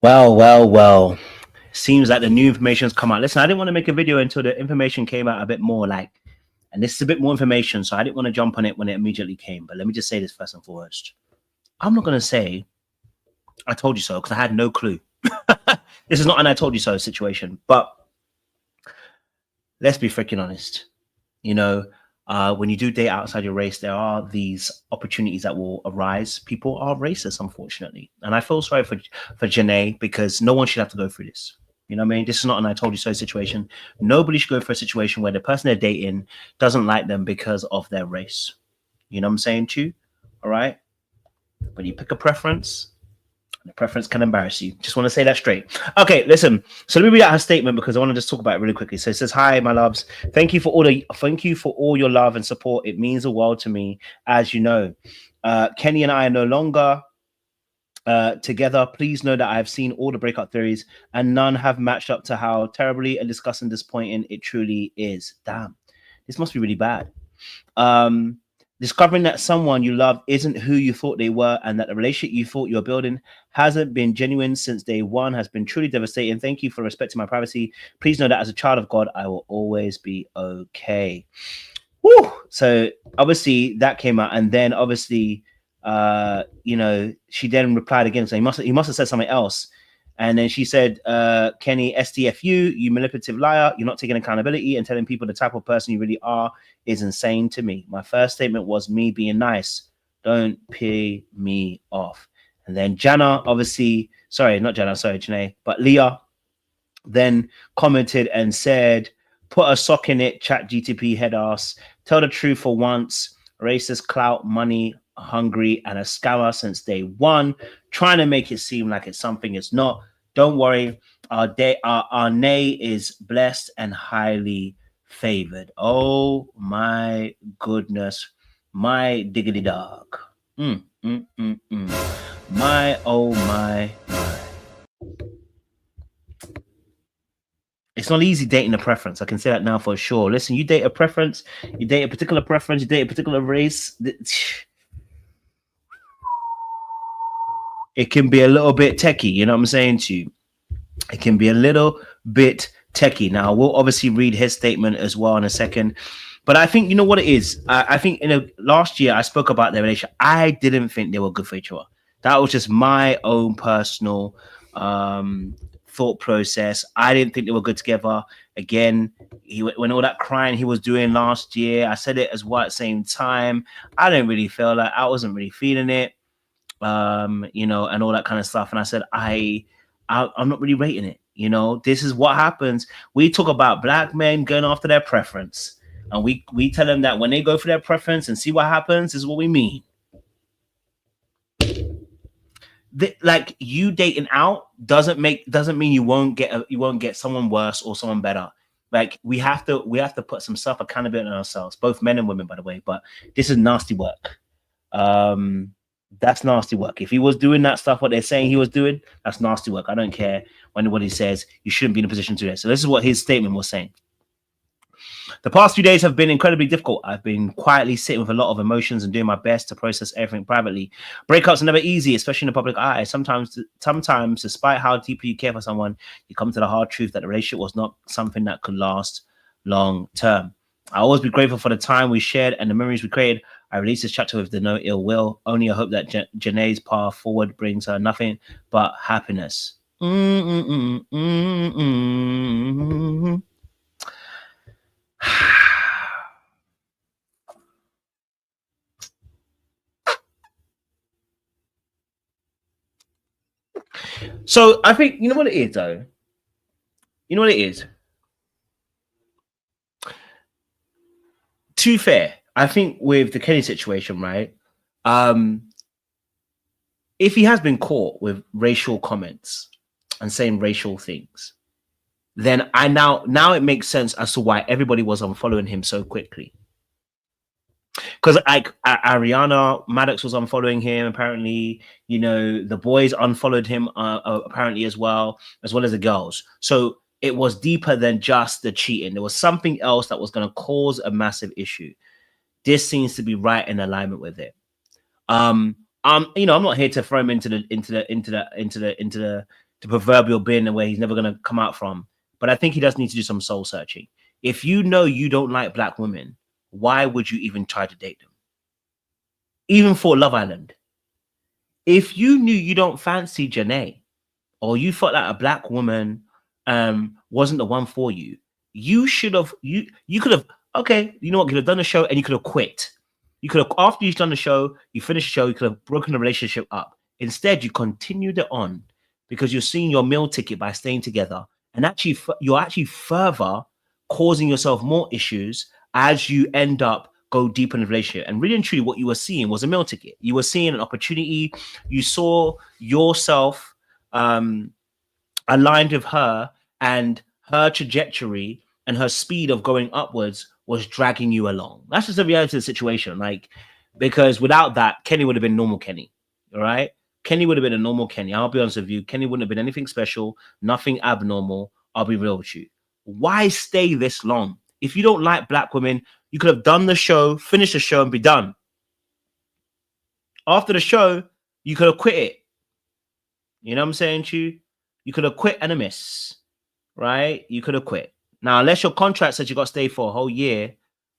Well. Seems like the new information's come out. Listen, I didn't want to make a video until the information came out a bit more, and this is a bit more information, so I didn't want to jump on it when it immediately came. But let me just say this first and foremost. I'm not going to say I told you so, because I had no clue. This is not an I told you so situation, but let's be freaking honest. When you do date outside your race, there are these opportunities that will arise. People are racist, unfortunately. And I feel sorry for Janae, because no one should have to go through this. You know what I mean? This is not an I told you so situation. Nobody should go for a situation where the person they're dating doesn't like them because of their race. You know what I'm saying to you? All right? When you pick a preference, the preference can embarrass you. Just want to say that straight. Okay, listen. So let me read out her statement, because I want to just talk about it really quickly. So it says, "Hi, my loves. Thank you for all your love and support. It means the world to me. As you know, Kenny and I are no longer together. Please know that I have seen all the breakup theories, and none have matched up to how terribly and disgusting, disappointing it truly is." Damn, this must be really bad. Discovering that someone you love isn't who you thought they were, and that the relationship you thought you were building hasn't been genuine since day one, has been truly devastating. Thank you for respecting my privacy. Please know that as a child of God, I will always be okay. Woo! So obviously that came out, and then obviously, she then replied again saying he must have said something else. And then she said, Kenny, STFU, you manipulative liar. You're not taking accountability and telling people the type of person you really are is insane to me. My first statement was me being nice. Don't pay me off. And then Jana, obviously, Janae, but Leah then commented and said, put a sock in it, chat GTP head ass. Tell the truth for once. Racist, clout, money, hungry, and a scammer since day one, trying to make it seem like it's something it's not. Don't worry, our nay is blessed and highly favored. Oh my goodness, my diggity dog. My oh my. It's not easy dating a preference. I can say that now for sure. Listen, you date a preference, you date a particular preference, you date a particular race. It can be a little bit techie, you know what I'm saying to you? It can be a little bit techie. Now, we'll obviously read his statement as well in a second. But I think, you know what it is? I think last year I spoke about their relationship. I didn't think they were good for each other. That was just my own personal thought process. I didn't think they were good together. Again, when all that crying he was doing last year, I said it as well at the same time. I didn't really feel like I wasn't really feeling it. And all that kind of stuff. And I said, I'm not really rating it. This is what happens. We talk about black men going after their preference, and we tell them that when they go for their preference and see what happens, this is what we mean. Like, you dating out doesn't mean you won't get someone worse or someone better. Like, we have to put some self accountability on ourselves, both men and women, by the way. But this is nasty work. That's nasty work. If he was doing that stuff, what they're saying he was doing, that's nasty work. I don't care when anybody says you shouldn't be in a position to do that. So this is what his statement was saying. The past few days have been incredibly difficult. I've been quietly sitting with a lot of emotions and doing my best to process everything privately. Breakups are never easy, especially in the public eye. Sometimes, despite how deeply you care for someone, you come to the hard truth that the relationship was not something that could last long term. I'll always be grateful for the time we shared and the memories we created. I released this chapter with the no ill will. Only I hope that Janae's path forward brings her nothing but happiness. So I think, you know what it is, though? You know what it is? To be fair, I think with the Kenny situation, right? If he has been caught with racial comments and saying racial things, then now it makes sense as to why everybody was unfollowing him so quickly. Because Ariana Maddox was unfollowing him, apparently. The boys unfollowed him apparently as well as the girls. So it was deeper than just the cheating. There was something else that was going to cause a massive issue. This seems to be right in alignment with it. I'm not here to throw him into the the proverbial bin where he's never going to come out from. But I think he does need to do some soul searching. If you know you don't like black women, why would you even try to date them? Even for Love Island. If you knew you don't fancy Janae, or you felt like a black woman wasn't the one for you, you should have, you could have, okay, you know what, you could have done the show and you could have quit. You could have, after you've done the show, you finished the show, you could have broken the relationship up. Instead, you continued it on because you're seeing your meal ticket by staying together. And actually, you're actually further causing yourself more issues as you end up go deep in the relationship. And really and truly, what you were seeing was a meal ticket. You were seeing an opportunity. You saw yourself aligned with her, and her trajectory and her speed of going upwards was dragging you along. That's just the reality of the situation. Like, because without that, Kenny would have been normal Kenny. All right. Kenny would have been a normal Kenny. I'll be honest with you. Kenny wouldn't have been anything special, nothing abnormal. I'll be real with you. Why stay this long? If you don't like black women, you could have done the show, finished the show, and be done. After the show, you could have quit it. You know what I'm saying to you? You could have quit and a miss, right? You could have quit. Now, unless your contract says you got to stay for a whole year,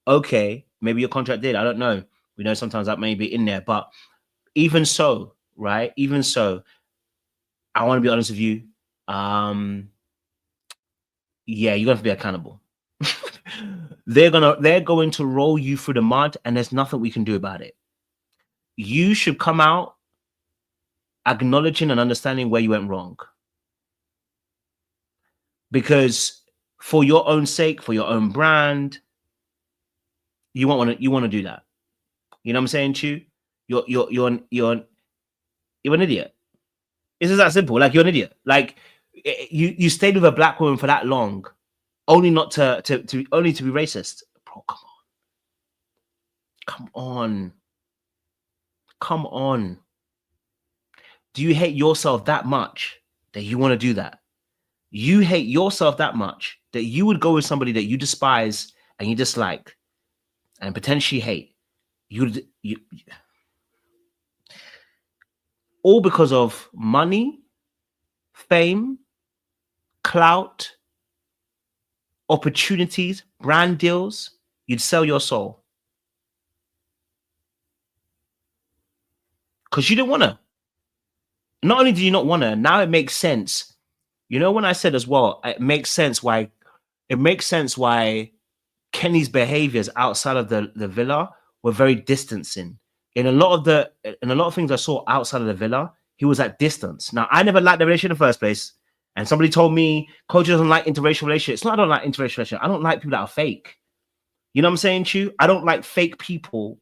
okay, maybe your contract did. I don't know. We know sometimes that may be in there, but even so, right? Even so, I want to be honest with you. Yeah, you're gonna have to be accountable. They're going to roll you through the mud, and there's nothing we can do about it. You should come out acknowledging and understanding where you went wrong. Because for your own sake, for your own brand, you want to do that. You know what I'm saying to you? You're an idiot. It's just that simple. Like, you're an idiot. Like, you stayed with a black woman for that long, only not to be racist. Bro, come on. Do you hate yourself that much that you want to do that? You hate yourself that much that you would go with somebody that you despise and you dislike and potentially hate. You all because of money, fame, clout, opportunities, brand deals. You'd sell your soul because you didn't want to. Not only do you not want to, now it makes sense. You know, when I said as well, it makes sense why Kenny's behaviors outside of the villa were very distancing. In a lot of things I saw outside of the villa, he was at distance. Now, I never liked the relationship in the first place. And somebody told me, Coach doesn't like interracial relationships. It's not I don't like interracial relationships. I don't like people that are fake. You know what I'm saying to you? I don't like fake people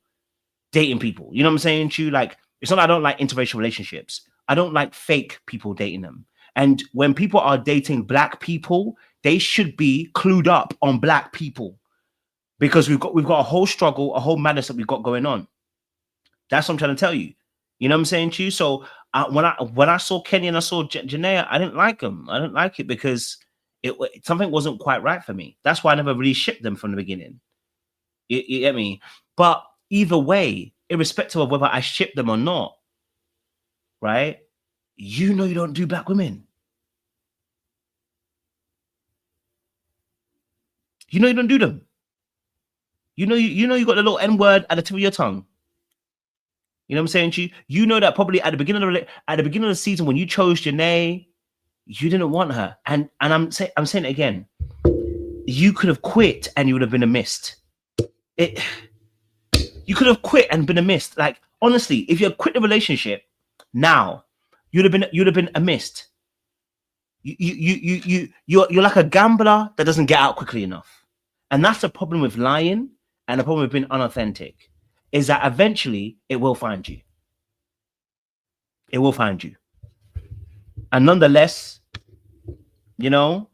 dating people. You know what I'm saying to you? Like, it's not I don't like interracial relationships. I don't like fake people dating them. And when people are dating black people, they should be clued up on black people, because we've got a whole struggle, a whole madness that we've got going on. That's what I'm trying to tell you. You know what I'm saying to you? So when I saw Kenny and I saw Janae, I didn't like them. I didn't like it because something wasn't quite right for me. That's why I never really shipped them from the beginning. You get me? But either way, irrespective of whether I ship them or not, right? You know you don't do black women. You know you don't do them. You know you got the little N-word at the tip of your tongue. You know what I'm saying to you? You know that probably at the beginning of the season when you chose Janae, you didn't want her. And I'm saying it again. You could have quit and you would have been a mist. You could have quit and been a mist. Like, honestly, if you had quit the relationship now, you'd have been a mist. You're like a gambler that doesn't get out quickly enough. And that's the problem with lying and the problem with being unauthentic, is that eventually it will find you. It will find you. And nonetheless, you know,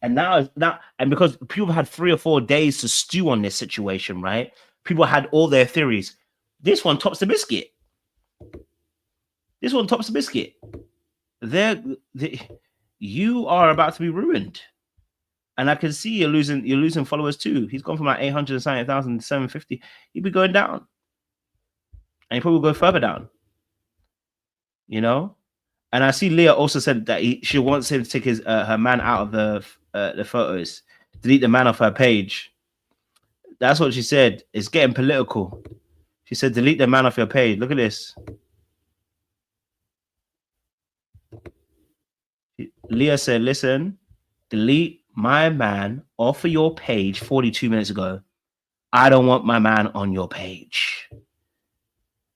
and now, and because people had 3 or 4 days to stew on this situation, right? People had all their theories. This one tops the biscuit. This one tops the biscuit. You are about to be ruined. And I can see you're losing followers too. He's gone from like 800,000 to 750. He'll be going down. And he probably will go further down. You know. And I see Leah also said that she wants him to take his her man out of the photos, delete the man off her page. That's what she said. It's getting political. She said, delete the man off your page. Look at this. Leah said, listen, delete my man off of your page 42 minutes ago. I don't want my man on your page.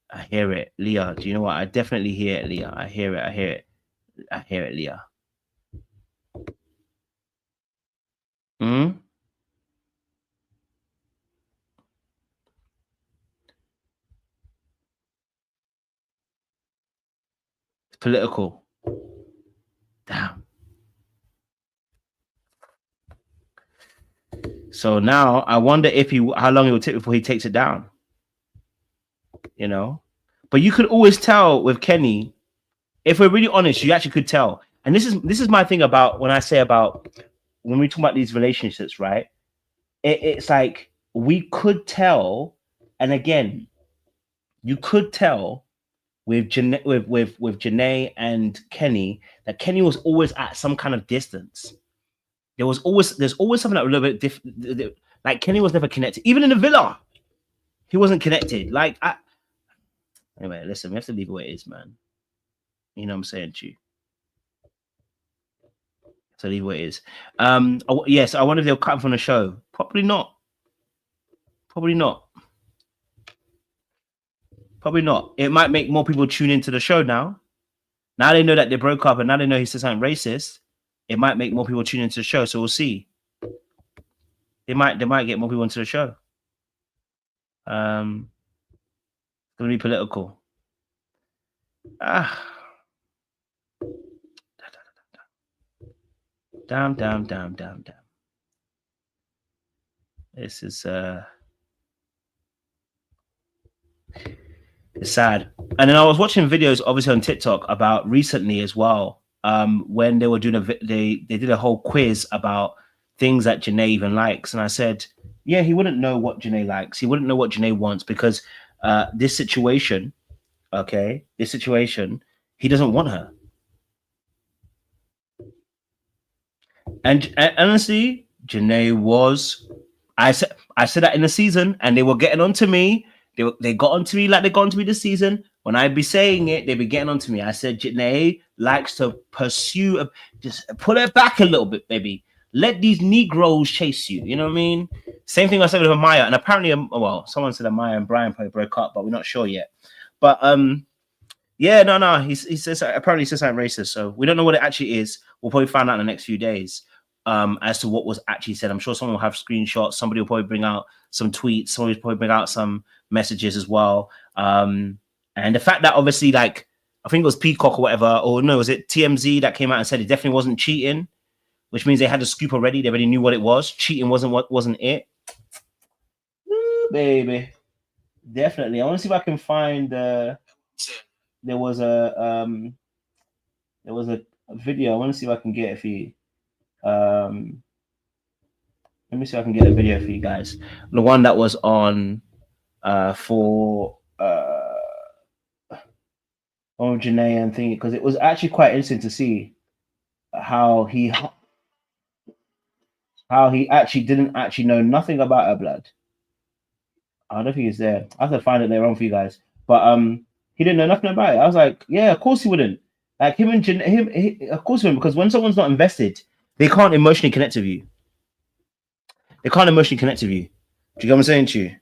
I hear it, Leah. Do you know what? I definitely hear it, Leah. I hear it. I hear it. I hear it, Leah. Hmm? It's political. Damn. So now I wonder if how long it will take before he takes it down. You know? But you could always tell with Kenny, if we're really honest, you actually could tell. And this is my thing about when I say about when we talk about these relationships, right? It's like we could tell, and again, you could tell with Janae and Kenny that Kenny was always at some kind of distance. There's always something that was a little bit different. Like Kenny was never connected, even in the villa. He wasn't connected. Anyway, listen, we have to leave it where it is, man. You know what I'm saying to you. So leave it where it is. Yes, I wonder if they'll cut him from the show. Probably not. Probably not. Probably not. It might make more people tune into the show now. Now they know that they broke up, and now they know he said something racist. It might make more people tune into the show. So we'll see. They might get more people into the show. It's gonna be political. Damn. This is it's sad. And then I was watching videos, obviously on TikTok, about recently as well. When they were doing they did a whole quiz about things that Janae even likes, and I said, yeah, he wouldn't know what Janae likes. He wouldn't know what Janae wants because this situation, he doesn't want her. And honestly, Janae was. I said that in the season, and they were getting on to me. They got onto me like they got onto me this season. When I'd be saying it, they'd be getting onto me. I said, Janae likes to pursue, just pull it back a little bit, baby. Let these Negroes chase you. You know what I mean? Same thing I said with Amaya. And apparently, well, someone said Amaya and Brian probably broke up, but we're not sure yet. But yeah, no. He says apparently he says something racist. So we don't know what it actually is. We'll probably find out in the next few days. As to what was actually said. I'm sure someone will have screenshots. Somebody will probably bring out some tweets. Somebody will probably bring out some messages as well. And the fact that obviously, like, I think it was Peacock or whatever, or no, was it TMZ that came out and said it definitely wasn't cheating, which means they had the scoop already. They already knew what it was. Cheating wasn't it. Ooh, baby, definitely. I want to see if I can find. There was a video. I want to see if I can get it for you. Let me see if I can get a video for you guys. The one that was on for on Janae and thingy, because it was actually quite interesting to see how he actually didn't actually know nothing about her blood. I don't think it's there. I have to find it later on for you guys. But he didn't know nothing about it. I was like, yeah, of course he wouldn't. Like him and of course he wouldn't, because when someone's not invested, they can't emotionally connect with you. They can't emotionally connect with you. Do you get what I'm saying to you?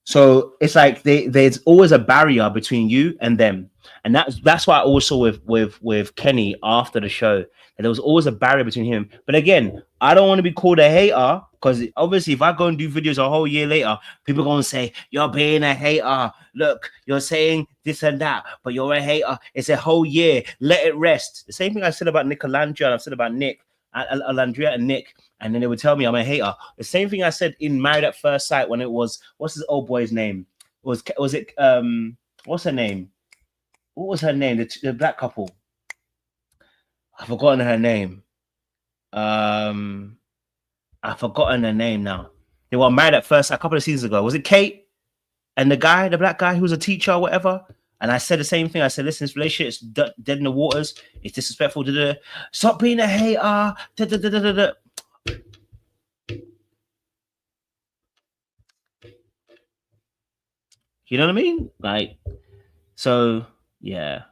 So it's like there's always a barrier between you and them, and that's why I always saw with Kenny after the show that there was always a barrier between him. But again, I don't want to be called a hater, because obviously if I go and do videos a whole year later, people are gonna say you're being a hater. Look, you're saying this and that, but you're a hater. It's a whole year. Let it rest. The same thing I said about Nick Alandria, and I've said about Nick. Alandria and Nick, and then they would tell me I'm a hater. The same thing I said in Married at First Sight when it was, what's his old boy's name? Was it what's her name? What was her name? The black couple. I've forgotten her name. I've forgotten her name now. They were Married at First Sight a couple of seasons ago. Was it Kate and the black guy who was a teacher or whatever? And I said the same thing. I said, listen, this relationship is dead in the waters. It's disrespectful. Stop being a hater. You know what I mean? Like, so yeah,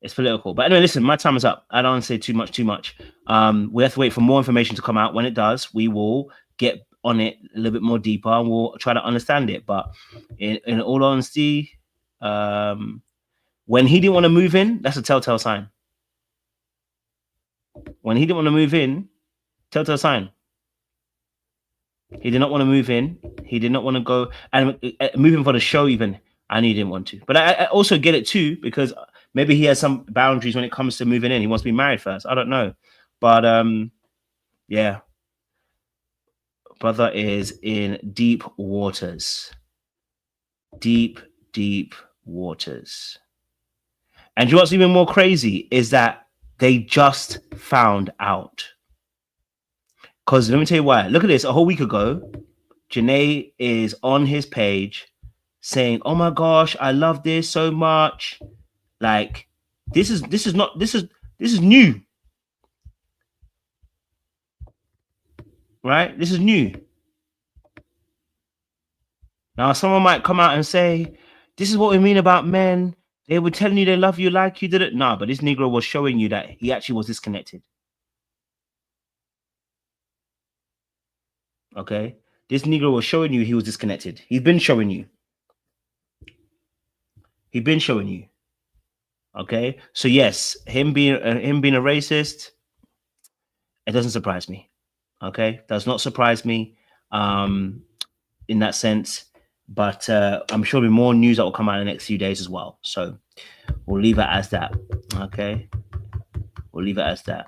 it's political. But anyway, listen, my time is up. I don't want to say too much. We have to wait for more information to come out. When it does, we will get on it a little bit more deeper and we'll try to understand it. But in all honesty, when he didn't want to move in, that's a telltale sign. When he didn't want to move in, telltale sign. He did not want to move in. He did not want to go and move in for the show even. I knew he didn't want to. But I also get it too, because maybe he has some boundaries when it comes to moving in. He wants to be married first. I don't know. But yeah. Brother is in deep waters. Deep waters. And you know what's even more crazy is that they just found out. Because let me tell you why. Look at this. A whole week ago, Janae is on his page saying, "Oh my gosh, I love this so much." Like, this is new. Right? This is new. Now, someone might come out and say, "This is what we mean about men. They were telling you they love you like you did it." No, but this Negro was showing you that he actually was disconnected. Okay? This Negro was showing you he was disconnected. He's been showing you. He's been showing you. Okay? So yes, him being a racist, it doesn't surprise me. Okay? Does not surprise me in that sense. But I'm sure there'll be more news that will come out in the next few days as well. So we'll leave it as that. Okay? We'll leave it as that.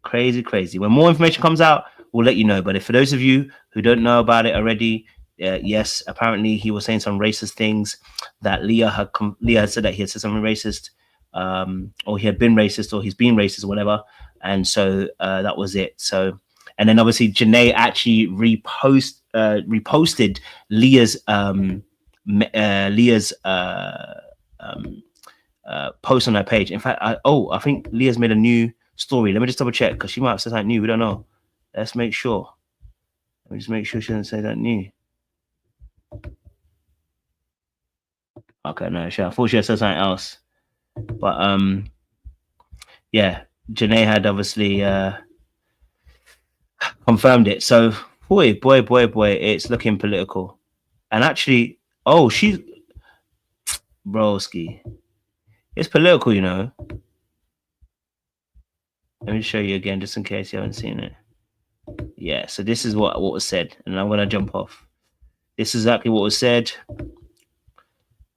Crazy. When more information comes out, we'll let you know. But if for those of you who don't know about it already, yes, apparently he was saying some racist things that Leah had said that he had said something racist, or he had been racist, or he's been racist, or whatever. And so that was it. So, and then obviously Janae actually reposted Leah's post on her page. In fact, I think Leah's made a new story. Let me just double check, because she might have said something new. We don't know. Let's make sure. Let me just make sure she doesn't say that new. Okay, no, I thought she had said something else. But yeah, Janae had obviously confirmed it. So boy, it's looking political. And actually, she's broski. It's political, you know. Let me show you again, just in case you haven't seen it. Yeah, so this is what was said, and I'm gonna jump off. This is exactly what was said.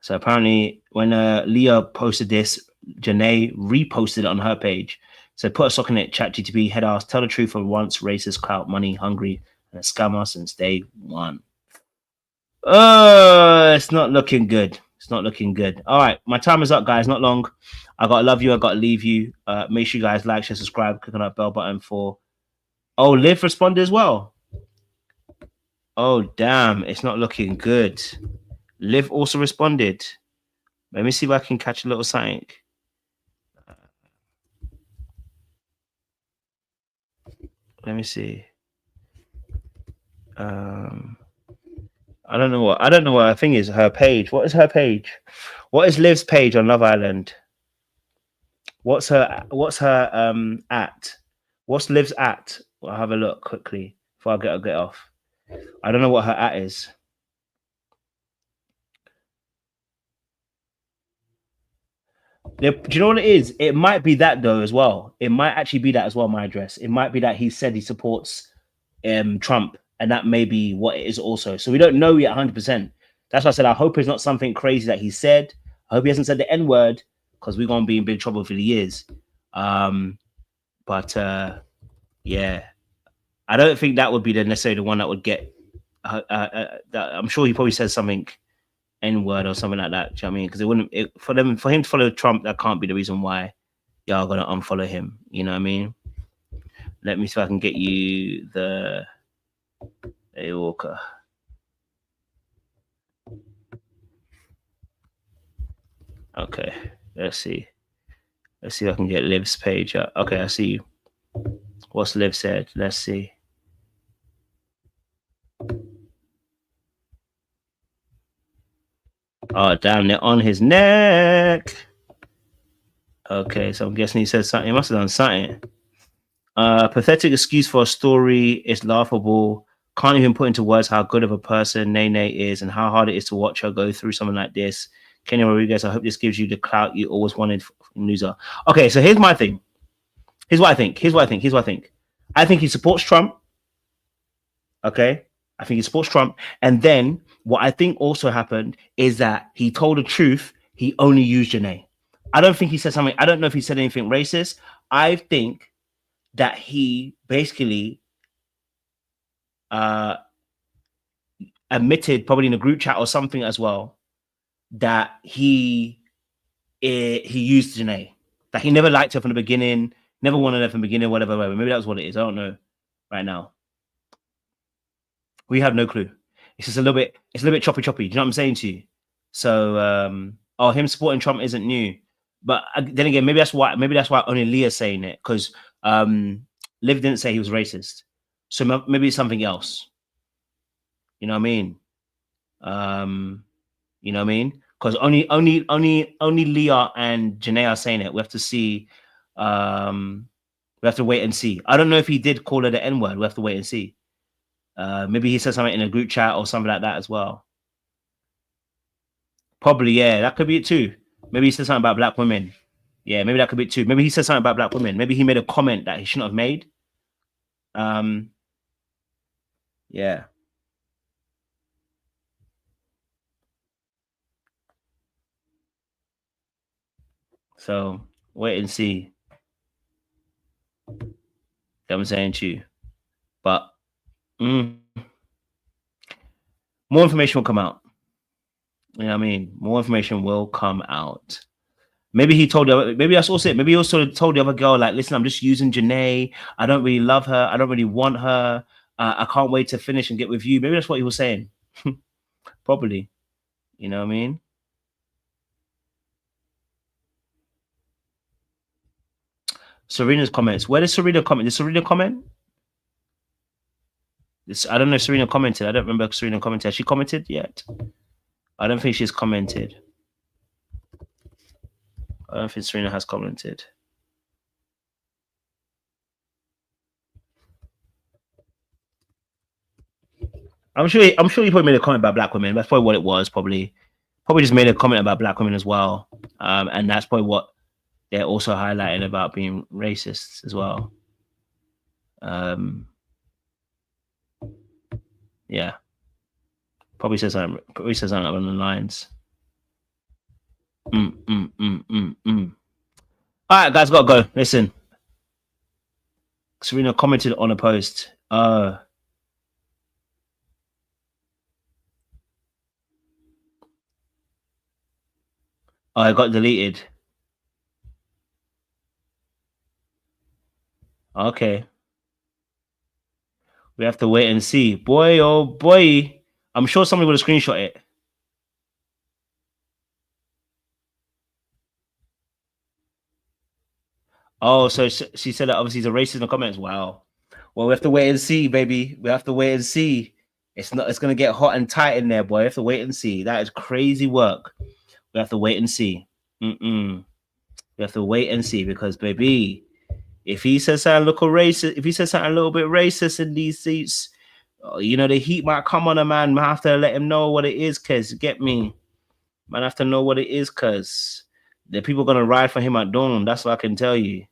So apparently, when Leah posted this, Janae reposted it on her page. So put a sock in it, ChatGPT, head ass, tell the truth for once, racist, clout, money, hungry, and a scammer since day one. It's not looking good. It's not looking good. All right, my time is up, guys. Not long. I gotta love you. I gotta leave you. Make sure you guys like, share, subscribe, click on that bell button for. Oh, Liv responded as well. Oh, damn. It's not looking good. Liv also responded. Let me see if I can catch a little something. Let me see. I don't know what her thing is. Her page. What is her page? What is Liv's page on Love Island? What's her at? What's Liv's at? I'll have a look quickly before I get off. I don't know what her at is. Do you know what it is? It might be that though as well. It might actually be that as well. My address. It might be that he said he supports Trump, and that may be what it is also. So we don't know yet 100%. That's why I said I hope it's not something crazy that he said. I hope he hasn't said the N word, because we're gonna be in big trouble for the years. But yeah, I don't think that would be necessarily the one that would get. I'm sure he probably says something N word or something like that. Do you know what I mean? Because it wouldn't for him to follow Trump. That can't be the reason why y'all gonna unfollow him. You know what I mean? Let me see if I can get you the A Walker. Okay, let's see. Let's see if I can get Liv's page up. Okay, I see you. What's Liv said? Let's see. Oh, damn, they're on his neck. Okay, so I'm guessing he said something. He must have done something. Pathetic excuse for a story is laughable. Can't even put into words how good of a person Nene is and how hard it is to watch her go through something like this. Kenny Rodriguez, I hope this gives you the clout you always wanted from loser. Okay, so here's my thing. Here's what I think. I think he supports Trump. Okay. I think he supports Trump. And then what I think also happened is that he told the truth. He only used Janae. I don't think he said something. I don't know if he said anything racist. I think that he basically uh, admitted, probably in a group chat or something as well, that he used Janae. That he never liked her from the beginning, never wanted her from the beginning, whatever. Maybe that was what it is. I don't know right now. We have no clue. It's just a little bit choppy. Do you know what I'm saying to you? So, him supporting Trump isn't new. But then again, maybe that's why only Leah's saying it, because Liv didn't say he was racist. So maybe it's something else. You know what I mean? You know what I mean? Because only Leah and Janae are saying it. We have to see. We have to wait and see. I don't know if he did call her the N word. We have to wait and see. Maybe he said something in a group chat or something like that as well. Probably, yeah, that could be it too. Maybe he said something about black women. Yeah, maybe that could be it too. Maybe he said something about black women. Maybe he made a comment that he shouldn't have made. Yeah. So wait and see. That I'm saying to you. But more information will come out. You know what I mean? More information will come out. Maybe he told the maybe that's also it. Maybe he also told the other girl, like, listen, I'm just using Janae. I don't really love her. I don't really want her. I can't wait to finish and get with you. Maybe that's what he was saying. Probably. You know what I mean? Serena's comments. Where does Serena comment? Did Serena comment? I don't know if Serena commented. I don't remember if Serena commented. Has she commented yet? I don't think she's commented. I don't think Serena has commented. I'm sure he probably made a comment about black women. That's probably what it was. Probably just made a comment about black women as well. And that's probably what they're also highlighting about being racist as well. Yeah. Probably says something along the lines. All right, guys, gotta go. Listen. Serena commented on a post. Oh, it got deleted. Okay. We have to wait and see. Boy, oh boy. I'm sure somebody would have screenshot it. Oh, so she said that obviously he's a racist in the comments. Wow. Well, we have to wait and see, baby. We have to wait and see. It's gonna get hot and tight in there, boy. We have to wait and see. That is crazy work. We have to wait and see. We have to wait and see, because baby, if he says something a little bit racist in these seats, you know, the heat might come on a man. I have to let him know what it is, cause get me. Man, I have to know what it is, cause the people gonna ride for him at dawn. That's what I can tell you.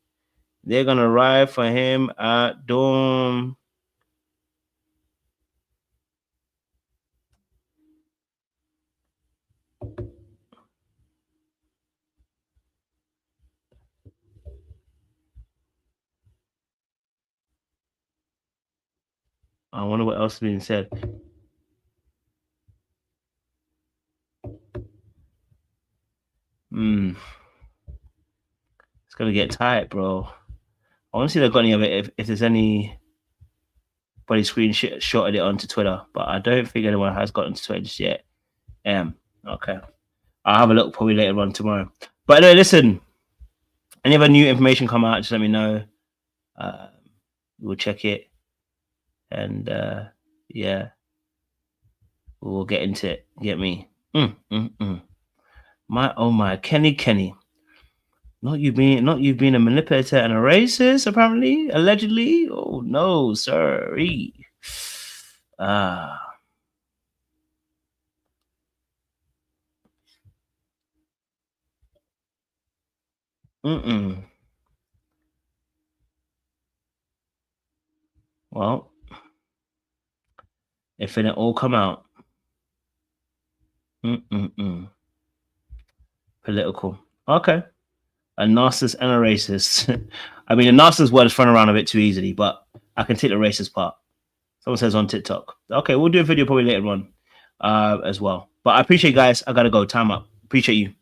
They're gonna ride for him at dawn. I wonder what else is being said. It's gonna get tight, bro. I want to see if they've got any of it. If there's anybody screenshotted it onto Twitter, but I don't think anyone has gotten to Twitter just yet. Okay. I'll have a look probably later on tomorrow. But anyway, listen, any other new information come out, just let me know. We'll check it. And yeah, we'll get into it. Get me? My oh my, Kenny. Not you being a manipulator and a racist, apparently, allegedly. Oh no, sorry. Well, if it all come out. Political. Okay. A narcissist and a racist. I mean, the narcissist word is thrown around a bit too easily, but I can take the racist part. Someone says on TikTok. Okay, we'll do a video probably later on as well. But I appreciate you guys. I gotta go. Time up. Appreciate you.